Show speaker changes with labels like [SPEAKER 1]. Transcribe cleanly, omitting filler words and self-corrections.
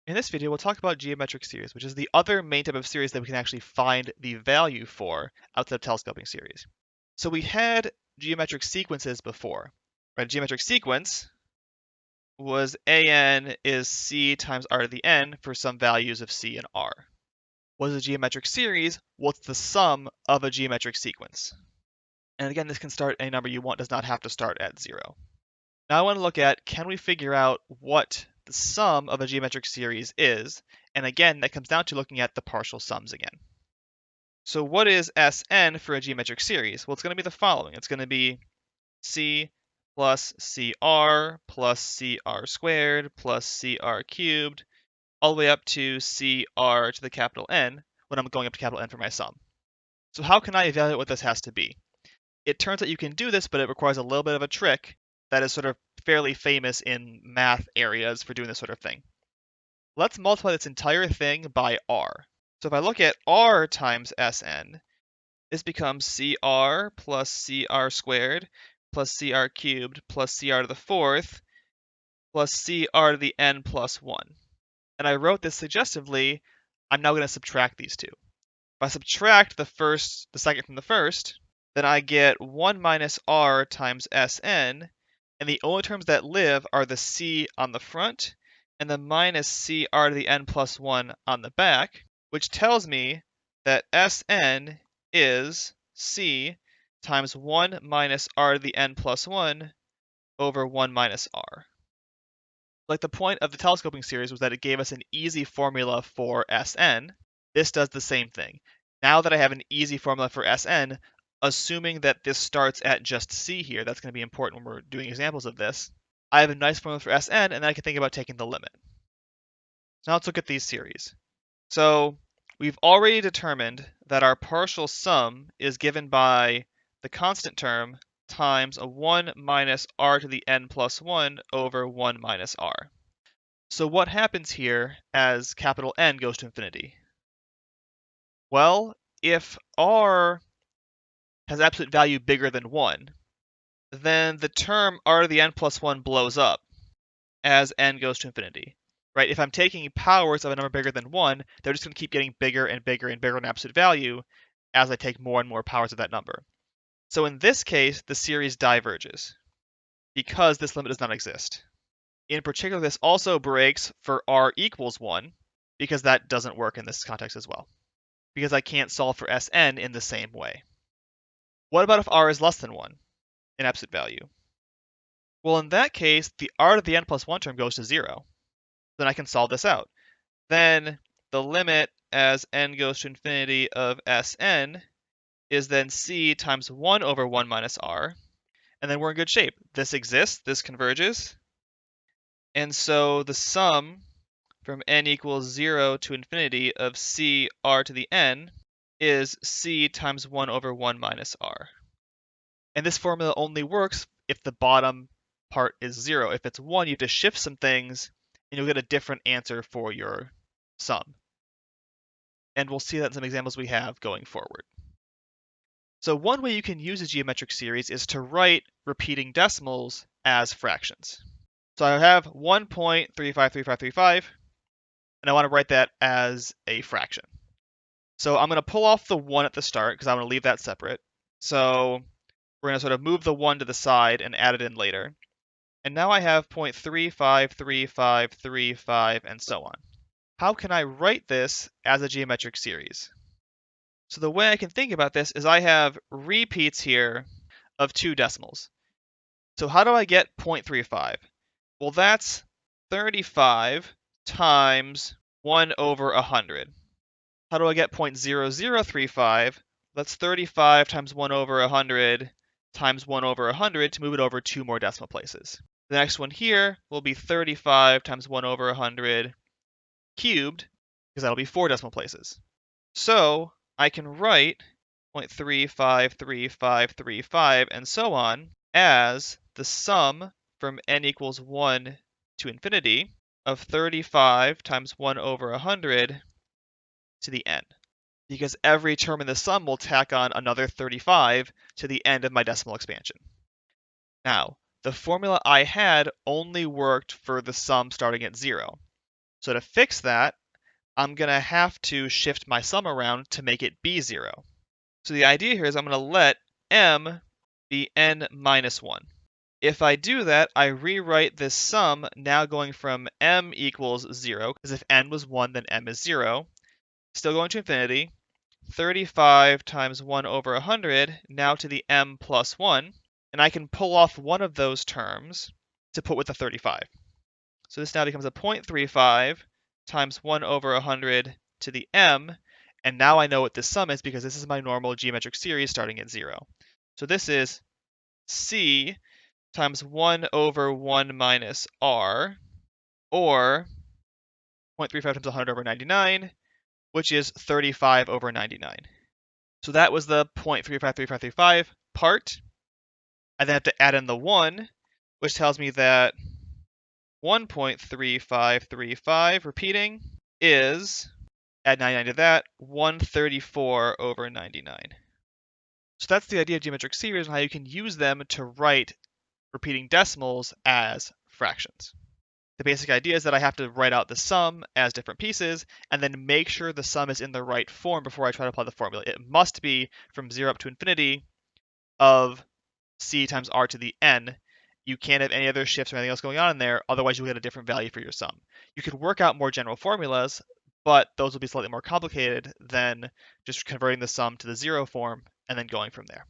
[SPEAKER 1] In this video, we'll talk about geometric series, which is the other main type of series that we can actually find the value for outside of telescoping series. So we had geometric sequences before, right? A geometric sequence was an is c times r to the n for some values of c and r. What is a geometric series? Well, it's the sum of a geometric sequence. And again, this can start any number you want, does not have to start at 0. Now I want to look at, can we figure out what the sum of a geometric series is? And again, that comes down to looking at the partial sums again. So what is Sn for a geometric series? Well, it's going to be the following. It's going to be c plus cr plus cr squared plus cr cubed, all the way up to cr to the capital N when I'm going up to capital N for my sum. So how can I evaluate what this has to be? It turns out you can do this, but it requires a little bit of a trick that is sort of fairly famous in math areas for doing this sort of thing. Let's multiply this entire thing by r. So if I look at r times Sn, this becomes cr plus cr squared plus cr cubed plus cr to the fourth plus cr to the n plus 1. And I wrote this suggestively. I'm now going to subtract these two. If I subtract the second from the first, then I get 1 minus r times Sn, and the only terms that live are the c on the front and the minus cr to the n plus 1 on the back, which tells me that Sn is c times 1 minus r to the n plus 1 over 1 minus r. Like the point of the telescoping series was that it gave us an easy formula for Sn. This does the same thing. Now that I have an easy formula for Sn, assuming that this starts at just c here, that's going to be important when we're doing examples of this, I have a nice formula for Sn, and then I can think about taking the limit. So now let's look at these series. So we've already determined that our partial sum is given by the constant term times a 1 minus r to the n plus 1 over 1 minus r. So what happens here as capital N goes to infinity? Well, if r has absolute value bigger than 1, then the term r to the n plus 1 blows up as n goes to infinity. Right? If I'm taking powers of a number bigger than 1, they're just going to keep getting bigger and bigger and bigger in absolute value as I take more and more powers of that number. So in this case, the series diverges because this limit does not exist. In particular, this also breaks for r equals 1 because that doesn't work in this context as well, because I can't solve for Sn in the same way. What about if r is less than 1 in absolute value? Well, in that case, the r to the n plus 1 term goes to 0. Then I can solve this out. Then the limit as n goes to infinity of Sn is then c times 1 over 1 minus r, and then we're in good shape. This exists, this converges, and so the sum from n equals 0 to infinity of c r to the n is c times 1 over 1 minus r. And this formula only works if the bottom part is 0. If it's 1, you have to shift some things, and you'll get a different answer for your sum. And we'll see that in some examples we have going forward. So one way you can use a geometric series is to write repeating decimals as fractions. So I have 1.353535, and I want to write that as a fraction. So I'm going to pull off the 1 at the start because I want to leave that separate. So we're going to sort of move the 1 to the side and add it in later. And now I have 0.353535 and so on. How can I write this as a geometric series? So the way I can think about this is I have repeats here of 2 decimals. So how do I get 0.35? Well, that's 35 times 1 over 100. How do I get 0.0035? That's 35 times 1 over 100 times 1 over 100 to move it over 2 more decimal places. The next one here will be 35 times 1 over 100 cubed, because that'll be 4 decimal places. So I can write 0.353535 and so on as the sum from n equals 1 to infinity of 35 times 1 over 100 to the n, because every term in the sum will tack on another 35 to the end of my decimal expansion. Now, the formula I had only worked for the sum starting at 0. So to fix that, I'm going to have to shift my sum around to make it be 0. So the idea here is I'm going to let m be n minus 1. If I do that, I rewrite this sum now going from m equals 0, because if n was 1, then m is 0, still going to infinity, 35 times 1 over 100, now to the m plus 1, and I can pull off one of those terms to put with the 35. So this now becomes a 0.35 times 1 over 100 to the m, and now I know what this sum is because this is my normal geometric series starting at 0. So this is c times 1 over 1 minus r, or 0.35 times 100 over 99, which is 35 over 99. So that was the 0.353535 part. I then have to add in the 1, which tells me that 1.3535, repeating, is, add 99 to that, 134 over 99. So that's the idea of geometric series and how you can use them to write repeating decimals as fractions. The basic idea is that I have to write out the sum as different pieces and then make sure the sum is in the right form before I try to apply the formula. It must be from 0 up to infinity of c times r to the n. You can't have any other shifts or anything else going on in there, otherwise you'll get a different value for your sum. You could work out more general formulas, but those will be slightly more complicated than just converting the sum to the 0 form and then going from there.